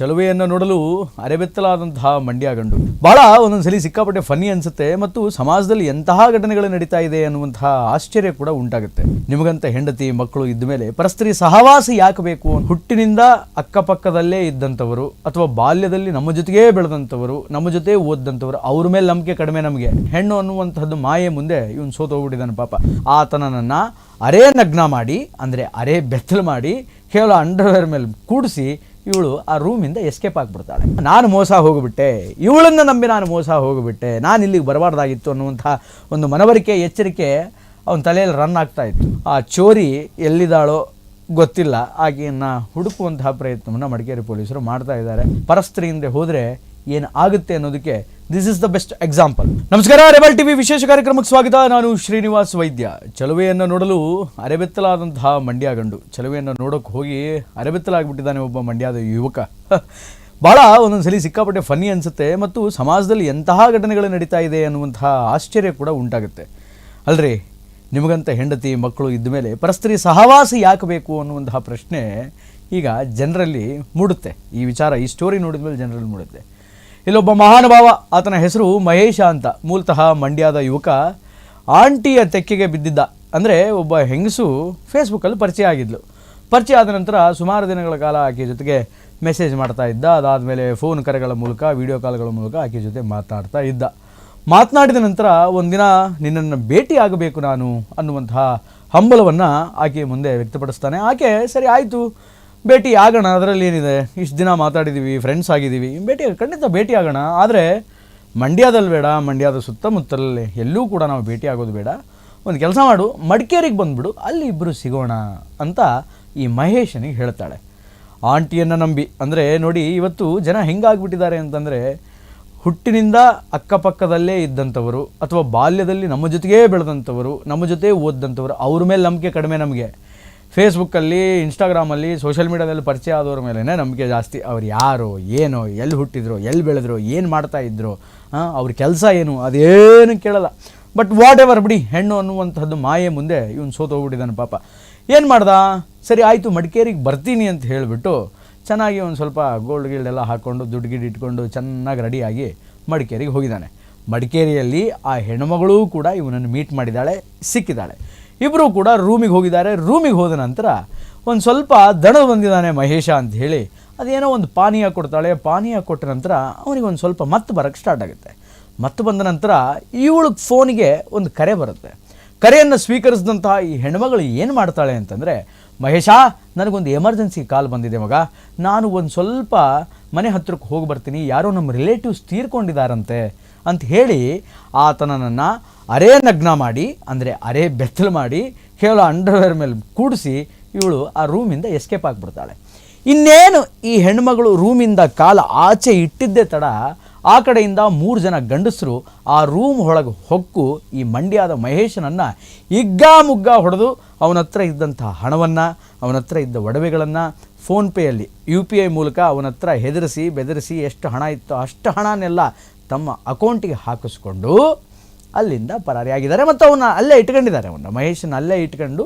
ಚಲುವೆಯನ್ನು ನೋಡಲು ಅರೆಬೆತ್ತಲಾದಂತಹ ಮಂಡ್ಯ ಗಂಡು ಬಹಳ ಒಂದೊಂದ್ಸಲಿ ಸಿಕ್ಕಾಪಟ್ಟೆ ಫನ್ನಿ ಅನ್ಸುತ್ತೆ ಮತ್ತು ಸಮಾಜದಲ್ಲಿ ಎಂತಹ ಘಟನೆಗಳು ನಡೀತಾ ಇದೆ ಅನ್ನುವಂತಹ ಆಶ್ಚರ್ಯ ಕೂಡ ಉಂಟಾಗುತ್ತೆ. ನಿಮಗಂತ ಹೆಂಡತಿ ಮಕ್ಕಳು ಇದ್ದ ಮೇಲೆ ಪರಸ್ತ್ರೀ ಸಹವಾಸ ಯಾಕೆ ಬೇಕು? ಹುಟ್ಟಿನಿಂದ ಅಕ್ಕಪಕ್ಕದಲ್ಲೇ ಇದ್ದಂಥವರು ಅಥವಾ ಬಾಲ್ಯದಲ್ಲಿ ನಮ್ಮ ಜೊತೆಗೇ ಬೆಳೆದಂಥವರು, ನಮ್ಮ ಜೊತೆ ಓದಂಥವರು, ಅವ್ರ ಮೇಲೆ ನಂಬಿಕೆ ಕಡಿಮೆ. ನಮಗೆ ಹೆಣ್ಣು ಅನ್ನುವಂಥದ್ದು ಮಾಯೆ ಮುಂದೆ ಇವನು ಸೋತೋಗ್ಬಿಟ್ಟಿದ್ದಾನೆ ಪಾಪ. ಆತನನ್ನ ಅರೆ ನಗ್ನ ಮಾಡಿ, ಅಂದರೆ ಅರೆ ಬೆತ್ತಲು ಮಾಡಿ, ಕೇವಲ ಅಂಡರ್ವೇರ್ ಮೇಲೆ ಕೂಡಿಸಿ ಇವಳು ಆ ರೂಮಿಂದ ಎಸ್ಕೇಪ್ ಆಗಿಬಿಡ್ತಾಳೆ. ನಾನು ಮೋಸ ಹೋಗಿಬಿಟ್ಟೆ, ಇವಳನ್ನು ನಂಬಿ ನಾನು ಮೋಸ ಹೋಗಿಬಿಟ್ಟೆ, ನಾನು ಇಲ್ಲಿಗೆ ಬರಬಾರ್ದಾಗಿತ್ತು ಅನ್ನುವಂಥ ಒಂದು ಮನವರಿಕೆ, ಎಚ್ಚರಿಕೆ ಅವನ ತಲೆಯಲ್ಲಿ ರನ್ ಆಗ್ತಾ ಇತ್ತು. ಆ ಚೋರಿ ಎಲ್ಲಿದ್ದಾಳೋ ಗೊತ್ತಿಲ್ಲ, ಆಕೆಯನ್ನು ಹುಡುಕುವಂತಹ ಪ್ರಯತ್ನವನ್ನು ಮಡಿಕೇರಿ ಪೊಲೀಸರು ಮಾಡ್ತಾ ಇದ್ದಾರೆ. ಪರಸ್ತ್ರೀಯಿಂದ ಹೋದರೆ ಏನು ಆಗುತ್ತೆ ಅನ್ನೋದಕ್ಕೆ this is the best example. ನಮಸ್ಕಾರ, ರೆಬಲ್ ಟಿವಿ ವಿಶೇಷ ಕಾರ್ಯಕ್ರಮಕ್ಕೆ ಸ್ವಾಗತ. ನಾನು ಶ್ರೀನಿವಾಸ್ ವೈದ್ಯ. ಚಲುವೆಯನ್ನು ನೋಡಲು ಅರೆಬೆತ್ತಲಾದಂತಹ ಮಂಡ್ಯ ಗಂಡು. ಚಲುವೆಯನ್ನು ನೋಡೋಕೆ ಹೋಗಿ ಅರೆಬೆತ್ತಲಾಗ್ಬಿಟ್ಟಿದ್ದಾನೆ ಒಬ್ಬ ಮಂಡ್ಯದ ಯುವಕ. ಭಾಳ ಒಂದೊಂದ್ಸಲಿ ಸಿಕ್ಕಾಪಟ್ಟೆ ಫನ್ನಿ ಅನಿಸುತ್ತೆ ಮತ್ತು ಸಮಾಜದಲ್ಲಿ ಎಂತಹ ಘಟನೆಗಳು ನಡೀತಾ ಇದೆ ಅನ್ನುವಂತಹ ಆಶ್ಚರ್ಯ ಕೂಡ ಉಂಟಾಗುತ್ತೆ. ಅಲ್ರಿ, ನಿಮಗಂತ ಹೆಂಡತಿ ಮಕ್ಕಳು ಇದ್ದ ಮೇಲೆ ಪರಸ್ತ್ರೀ ಸಹವಾಸ ಯಾಕೆ ಬೇಕು ಅನ್ನುವಂತಹ ಪ್ರಶ್ನೆ ಈಗ ಜನರಲ್ಲಿ ಮೂಡುತ್ತೆ. ಈ ವಿಚಾರ, ಈ ಸ್ಟೋರಿ ನೋಡಿದ ಮೇಲೆ ಜನರಲ್ಲಿ ಮೂಡುತ್ತೆ. ಇಲ್ಲೊಬ್ಬ ಮಹಾನುಭಾವ, ಆತನ ಹೆಸರು ಮಹೇಶ ಅಂತ, ಮೂಲತಃ ಮಂಡ್ಯದ ಯುವಕ. ಆಂಟಿಯ ತೆಕ್ಕೆಗೆ ಬಿದ್ದಿದ್ದ. ಅಂದರೆ ಒಬ್ಬ ಹೆಂಗಸು ಫೇಸ್ಬುಕ್ಕಲ್ಲಿ ಪರಿಚಯ ಆಗಿದ್ಲು. ಪರಿಚಯ ಆದ ನಂತರ ಸುಮಾರು ದಿನಗಳ ಕಾಲ ಆಕೆ ಜೊತೆಗೆ ಮೆಸೇಜ್ ಮಾಡ್ತಾ ಇದ್ದ. ಅದಾದಮೇಲೆ ಫೋನ್ ಕರೆಗಳ ಮೂಲಕ, ವಿಡಿಯೋ ಕಾಲ್ಗಳ ಮೂಲಕ ಆಕೆ ಜೊತೆ ಮಾತನಾಡ್ತಾ ಇದ್ದ. ಮಾತನಾಡಿದ ನಂತರ ಒಂದಿನ ನಿನ್ನನ್ನು ಭೇಟಿ ಆಗಬೇಕು ನಾನು ಅನ್ನುವಂತಹ ಹಂಬಲವನ್ನು ಆಕೆ ಮುಂದೆ ವ್ಯಕ್ತಪಡಿಸ್ತಾನೆ. ಆಕೆ ಸರಿ ಆಯಿತು, ಭೇಟಿ ಆಗೋಣ, ಅದರಲ್ಲಿ ಏನಿದೆ, ಇಷ್ಟು ದಿನ ಮಾತಾಡಿದ್ದೀವಿ, ಫ್ರೆಂಡ್ಸ್ ಆಗಿದ್ದೀವಿ, ಖಂಡಿತ ಭೇಟಿ ಆಗೋಣ. ಆದರೆ ಮಂಡ್ಯದಲ್ಲಿ ಬೇಡ, ಮಂಡ್ಯದ ಸುತ್ತಮುತ್ತಲಲ್ಲಿ ಎಲ್ಲೂ ಕೂಡ ನಾವು ಭೇಟಿ ಆಗೋದು ಬೇಡ. ಒಂದು ಕೆಲಸ ಮಾಡು, ಮಡಿಕೇರಿಗೆ ಬಂದುಬಿಡು, ಅಲ್ಲಿ ಇಬ್ಬರು ಸಿಗೋಣ ಅಂತ ಈ ಮಹೇಶನಿಗೆ ಹೇಳ್ತಾಳೆ. ಆಂಟಿಯನ್ನು ನಂಬಿ. ಅಂದರೆ ನೋಡಿ, ಇವತ್ತು ಜನ ಹೆಂಗಾಗ್ಬಿಟ್ಟಿದ್ದಾರೆ ಅಂತಂದರೆ, ಹುಟ್ಟಿನಿಂದ ಅಕ್ಕಪಕ್ಕದಲ್ಲೇ ಇದ್ದಂಥವರು ಅಥವಾ ಬಾಲ್ಯದಲ್ಲಿ ನಮ್ಮ ಜೊತೆಗೇ ಬೆಳೆದಂಥವರು, ನಮ್ಮ ಜೊತೆ ಓದಂಥವರು, ಅವ್ರ ಮೇಲೆ ನಂಬಿಕೆ ಕಡಿಮೆ. ನಮಗೆ ಫೇಸ್ಬುಕ್ಕಲ್ಲಿ, ಇನ್ಸ್ಟಾಗ್ರಾಮಲ್ಲಿ, ಸೋಷಿಯಲ್ ಮೀಡಿಯಾದಲ್ಲಿ ಪರಿಚಯ ಆದವ್ರ ಮೇಲೇ ನಂಬಿಕೆ ಜಾಸ್ತಿ. ಅವ್ರು ಯಾರೋ, ಏನೋ, ಎಲ್ಲಿ ಹುಟ್ಟಿದ್ರು, ಎಲ್ಲಿ ಬೆಳೆದ್ರು, ಏನು ಮಾಡ್ತಾ ಇದ್ರು, ಅವ್ರ ಕೆಲಸ ಏನು, ಅದೇನು ಕೇಳಲ್ಲ. ಬಟ್ ವಾಟ್ ಎವರ್ ಬಿಡಿ, ಹೆಣ್ಣು ಅನ್ನುವಂಥದ್ದು ಮಾಯೆ ಮುಂದೆ ಇವನು ಸೋತೋಗ್ಬಿಟ್ಟಿದ್ದಾನೆ ಪಾಪ. ಏನು ಮಾಡ್ದ? ಸರಿ ಆಯಿತು, ಮಡಿಕೇರಿಗೆ ಬರ್ತೀನಿ ಅಂತ ಹೇಳಿಬಿಟ್ಟು ಚೆನ್ನಾಗಿ ಒಂದು ಸ್ವಲ್ಪ ಗೋಲ್ಡ್ ಗಿಲ್ಡ್ ಎಲ್ಲ ಹಾಕ್ಕೊಂಡು, ದುಡ್ಡು ಗಿಡ್ ಇಟ್ಕೊಂಡು ಚೆನ್ನಾಗಿ ರೆಡಿಯಾಗಿ ಮಡಿಕೇರಿಗೆ ಹೋಗಿದ್ದಾನೆ. ಮಡಿಕೇರಿಯಲ್ಲಿ ಆ ಹೆಣ್ಣುಮಗಳೂ ಕೂಡ ಇವನನ್ನು ಮೀಟ್ ಮಾಡಿದ್ದಾಳೆ, ಸಿಕ್ಕಿದ್ದಾಳೆ. ಇಬ್ಬರು ಕೂಡ ರೂಮಿಗೆ ಹೋಗಿದ್ದಾರೆ. ರೂಮಿಗೆ ಹೋದ ನಂತರ ಒಂದು ಸ್ವಲ್ಪ ದಣದು ಬಂದಿದ್ದಾನೆ ಮಹೇಶ ಅಂತ ಹೇಳಿ ಅದೇನೋ ಒಂದು ಪಾನೀಯ ಕೊಡ್ತಾಳೆ. ಪಾನೀಯ ಕೊಟ್ಟ ನಂತರ ಅವನಿಗೆ ಒಂದು ಸ್ವಲ್ಪ ಮತ್ತೆ ಬರೋಕ್ಕೆ ಸ್ಟಾರ್ಟ್ ಆಗುತ್ತೆ. ಮತ್ತೆ ಬಂದ ನಂತರ ಇವಳು ಫೋನಿಗೆ ಒಂದು ಕರೆ ಬರುತ್ತೆ. ಕರೆಯನ್ನು ಸ್ವೀಕರಿಸಿದಂತಹ ಈ ಹೆಣ್ಮಗಳು ಏನು ಮಾಡ್ತಾಳೆ ಅಂತಂದರೆ, ಮಹೇಶ, ನನಗೊಂದು ಎಮರ್ಜೆನ್ಸಿ ಕಾಲ್ ಬಂದಿದೆ ಮಗ, ನಾನು ಒಂದು ಸ್ವಲ್ಪ ಮನೆ ಹತ್ರಕ್ಕೆ ಹೋಗಿ ಬರ್ತೀನಿ, ಯಾರೋ ನಮ್ಮ ರಿಲೇಟಿವ್ಸ್ ತೀರ್ಕೊಂಡಿದ್ದಾರಂತೆ ಅಂತ ಹೇಳಿ ಆತನನ್ನು ಅರೆ ನಗ್ನ ಮಾಡಿ, ಅಂದರೆ ಅರೆ ಬೆತ್ತಲು ಮಾಡಿ, ಕೇವಲ ಅಂಡರ್ವೇರ್ ಮೇಲೆ ಕೂಡಿಸಿ ಇವಳು ಆ ರೂಮಿಂದ ಎಸ್ಕೇಪ್ ಆಗಿಬಿಡ್ತಾಳೆ. ಇನ್ನೇನು ಈ ಹೆಣ್ಮಗಳು ರೂಮಿಂದ ಕಾಲ ಆಚೆ ಇಟ್ಟಿದ್ದೇ ತಡ, ಆ ಕಡೆಯಿಂದ 3 ಜನ ಗಂಡಸರು ಆ ರೂಮ್ ಒಳಗೆ ಹೊಕ್ಕು ಈ ಮಂಡ್ಯದ ಮಹೇಶನನ್ನು ಮುಗ್ಗ ಹೊಡೆದು ಅವನ ಹತ್ರ ಇದ್ದಂಥ ಹಣವನ್ನು, ಅವನ ಹತ್ರ ಇದ್ದ ಒಡವೆಗಳನ್ನು ಫೋನ್ಪೇಯಲ್ಲಿ UPI ಮೂಲಕ ಅವನ ಹತ್ರ ಹೆದರಿಸಿ ಬೆದರಿಸಿ ಎಷ್ಟು ಹಣ ಇತ್ತೋ ಅಷ್ಟು ಹಣನೆಲ್ಲ ತಮ್ಮ ಅಕೌಂಟಿಗೆ ಹಾಕಿಸ್ಕೊಂಡು ಅಲ್ಲಿಂದ ಪರಾರಿಯಾಗಿದ್ದಾರೆ. ಮತ್ತು ಅವನ್ನ ಅಲ್ಲೇ ಇಟ್ಕೊಂಡಿದ್ದಾರೆ. ಮಹೇಶನ ಅಲ್ಲೇ ಇಟ್ಕೊಂಡು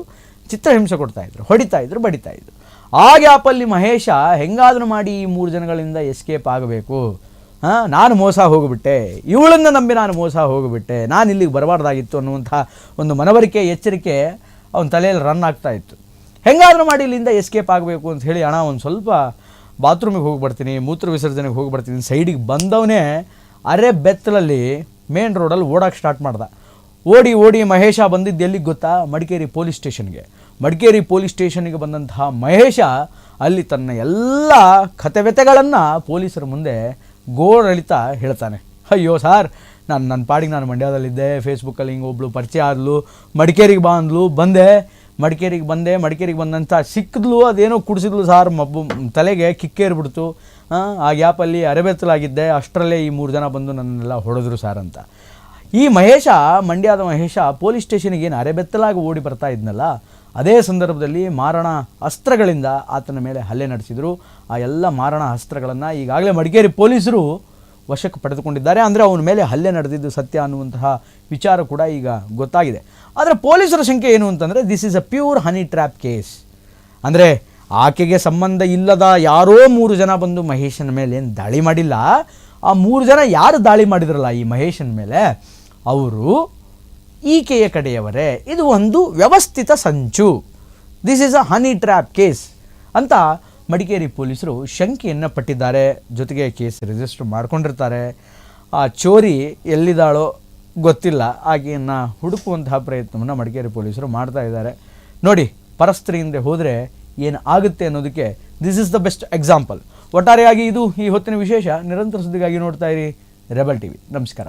ಚಿತ್ರಹಿಂಸೆ ಕೊಡ್ತಾಯಿದ್ರು, ಹೊಡಿತಾಯಿದ್ರು, ಬಡಿತಾಯಿದ್ರು. ಆ ಗ್ಯಾಪಲ್ಲಿ ಮಹೇಶ ಹೆಂಗಾದರೂ ಮಾಡಿ ಈ 3 ಜನಗಳಿಂದ ಎಸ್ಕೇಪ್ ಆಗಬೇಕು, ನಾನು ಮೋಸ ಹೋಗಿಬಿಟ್ಟೆ, ಇವಳನ್ನು ನಂಬಿ ನಾನು ಮೋಸ ಹೋಗಿಬಿಟ್ಟೆ, ನಾನು ಇಲ್ಲಿಗೆ ಬರಬಾರ್ದಾಗಿತ್ತು ಅನ್ನುವಂಥ ಒಂದು ಮನವರಿಕೆ, ಎಚ್ಚರಿಕೆ ಅವನ ತಲೆಯಲ್ಲಿ ರನ್ ಆಗ್ತಾ ಇತ್ತು. ಹೆಂಗಾದರೂ ಮಾಡಿ ಇಲ್ಲಿಂದ ಎಸ್ಕೇಪ್ ಆಗಬೇಕು ಅಂತ ಹೇಳಿ, ಅಣ್ಣ ಒಂದು ಸ್ವಲ್ಪ ಬಾತ್ರೂಮಿಗೆ ಹೋಗಿ ಬರ್ತೀನಿ, ಮೂತ್ರ ವಿಸರ್ಜನೆಗೆ ಹೋಗಿ ಬರ್ತೀನಿ, ಸೈಡಿಗೆ ಬಂದವನೇ ಅರೆ ಬೆತ್ತಲಲ್ಲಿ ಮೇನ್ ರೋಡಲ್ಲಿ ಓಡೋಕ್ಕೆ ಸ್ಟಾರ್ಟ್ ಮಾಡ್ದ. ಓಡಿ ಮಹೇಶ ಬಂದಿದ್ದು ಎಲ್ಲಿಗೆ ಗೊತ್ತಾ? ಮಡಿಕೇರಿ ಪೊಲೀಸ್ ಸ್ಟೇಷನ್ಗೆ. ಮಡಿಕೇರಿ ಪೊಲೀಸ್ ಸ್ಟೇಷನ್ಗೆ ಬಂದಂತಹ ಮಹೇಶ ಅಲ್ಲಿ ತನ್ನ ಎಲ್ಲ ಕಥೆವ್ಯತೆಗಳನ್ನು ಪೊಲೀಸರ ಮುಂದೆ ಗೋಳಳಿತಾ ಹೇಳ್ತಾನೆ. ಅಯ್ಯೋ ಸಾರ್, ನನ್ನ ಪಾಡಿಗೆ ನಾನು ಮಂಡ್ಯದಲ್ಲಿದ್ದೆ, ಫೇಸ್ಬುಕ್ಕಲ್ಲಿ ಹಿಂಗೆ ಒಬ್ಳು ಪರಿಚಯ ಆದಲು, ಮಡಿಕೇರಿಗೆ ಬಾ ಅಂದ್ಲು, ಮಡಿಕೇರಿಗೆ ಬಂದಂಥ ಸಿಕ್ಕಿದ್ಲು, ಅದೇನೋ ಕುಡಿಸಿದ್ಲು ಸಾರ್, ತಲೆಗೆ ಕಿಕ್ಕೇರ್ಬಿಡ್ತು. ಆ ಗ್ಯಾಪಲ್ಲಿ ಅರೆಬೆತ್ತಲಾಗಿದ್ದೆ, ಅಷ್ಟರಲ್ಲೇ ಈ 3 ಜನ ಬಂದು ನನ್ನೆಲ್ಲ ಹೊಡೆದ್ರು ಸಾರ್ ಅಂತ. ಈ ಮಹೇಶ, ಮಂಡ್ಯದ ಮಹೇಶ ಪೊಲೀಸ್ ಸ್ಟೇಷನಿಗೆ ಏನು ಅರೆಬೆತ್ತಲಾಗಿ ಓಡಿ ಬರ್ತಾ ಇದ್ನಲ್ಲ, ಅದೇ ಸಂದರ್ಭದಲ್ಲಿ ಮಾರಣ ಅಸ್ತ್ರಗಳಿಂದ ಆತನ ಮೇಲೆ ಹಲ್ಲೆ ನಡೆಸಿದರು. ಆ ಎಲ್ಲ ಮಾರಣ ಅಸ್ತ್ರಗಳನ್ನು ಈಗಾಗಲೇ ಮಡಿಕೇರಿ ಪೊಲೀಸರು ವಶಕ್ಕೆ ಪಡೆದುಕೊಂಡಿದ್ದಾರೆ. ಅಂದರೆ ಅವನ ಮೇಲೆ ಹಲ್ಲೆ ನಡೆದಿದ್ದು ಸತ್ಯ ಅನ್ನುವಂತಹ ವಿಚಾರ ಕೂಡ ಈಗ ಗೊತ್ತಾಗಿದೆ. ಆದರೆ ಪೊಲೀಸರ ಶಂಕೆ ಏನು ಅಂತಂದರೆ, this is a pure honey trap case. ಅಂದರೆ ಆಕೆಗೆ ಸಂಬಂಧ ಇಲ್ಲದ ಯಾರೋ 3 ಜನ ಬಂದು ಮಹೇಶನ ಮೇಲೆ ಏನು ದಾಳಿ ಮಾಡಿಲ್ಲ. ಆ 3 ಜನ ಯಾರು ದಾಳಿ ಮಾಡಿದ್ರಲ್ಲ ಈ ಮಹೇಶನ ಮೇಲೆ, ಅವರು ಈಕೆಯ ಕಡೆಯವರೇ. ಇದು ಒಂದು ವ್ಯವಸ್ಥಿತ ಸಂಚು. This is a honey trap case ಅಂತ ಮಡಿಕೇರಿ ಪೊಲೀಸರು ಶಂಕೆಯನ್ನು ಪಟ್ಟಿದ್ದಾರೆ. ಜೊತೆಗೆ ಕೇಸ್ ರಿಜಿಸ್ಟರ್ ಮಾಡ್ಕೊಂಡಿರ್ತಾರೆ. ಆ ಚೋರಿ ಎಲ್ಲಿದ್ದಾಳೋ ಗೊತ್ತಿಲ್ಲ, ಆಕೆಯನ್ನು ಹುಡುಕುವಂತಹ ಪ್ರಯತ್ನವನ್ನು ಮಡಿಕೇರಿ ಪೊಲೀಸರು ಮಾಡ್ತಾ ಇದ್ದಾರೆ. ನೋಡಿ, ಪರಸ್ತ್ರೀಯಿಂದ ಹೋದರೆ ಏನು ಆಗುತ್ತೆ ಅನ್ನೋದಕ್ಕೆ this is the best example. ಒಟ್ಟಾರೆಯಾಗಿ ಇದು ಈ ಹೊತ್ತಿನ ವಿಶೇಷ. ನಿರಂತರ ಸುದ್ದಿಗಾಗಿ ನೋಡ್ತಾ ಇರಿ ರೆಬೆಲ್ ಟಿವಿ. ನಮಸ್ಕಾರ.